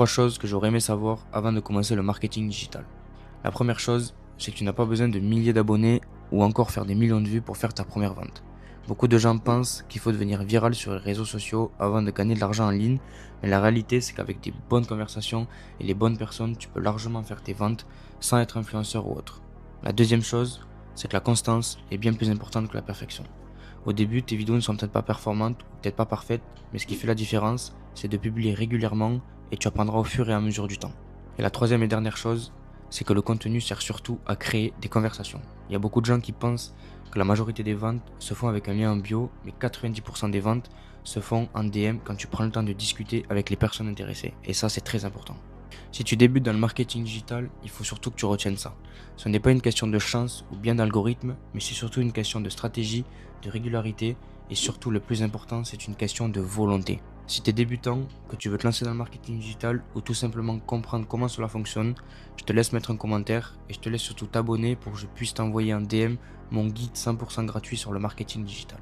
3 choses que j'aurais aimé savoir avant de commencer le marketing digital. La première chose, c'est que tu n'as pas besoin de milliers d'abonnés ou encore faire des millions de vues pour faire ta première vente. Beaucoup de gens pensent qu'il faut devenir viral sur les réseaux sociaux avant de gagner de l'argent en ligne, mais la réalité c'est qu'avec des bonnes conversations et les bonnes personnes, tu peux largement faire tes ventes sans être influenceur ou autre. La deuxième chose, c'est que la constance est bien plus importante que la perfection. Au début, tes vidéos ne sont peut-être pas performantes ou peut-être pas parfaites, mais ce qui fait la différence, c'est de publier régulièrement et tu apprendras au fur et à mesure du temps. Et la troisième et dernière chose, c'est que le contenu sert surtout à créer des conversations. Il y a beaucoup de gens qui pensent que la majorité des ventes se font avec un lien en bio, mais 90% des ventes se font en DM quand tu prends le temps de discuter avec les personnes intéressées. Et ça, c'est très important. Si tu débutes dans le marketing digital, il faut surtout que tu retiennes ça. Ce n'est pas une question de chance ou bien d'algorithme, mais c'est surtout une question de stratégie, de régularité et surtout le plus important, c'est une question de volonté. Si tu es débutant, que tu veux te lancer dans le marketing digital ou tout simplement comprendre comment cela fonctionne, je te laisse mettre un commentaire et je te laisse surtout t'abonner pour que je puisse t'envoyer un DM mon guide 100% gratuit sur le marketing digital.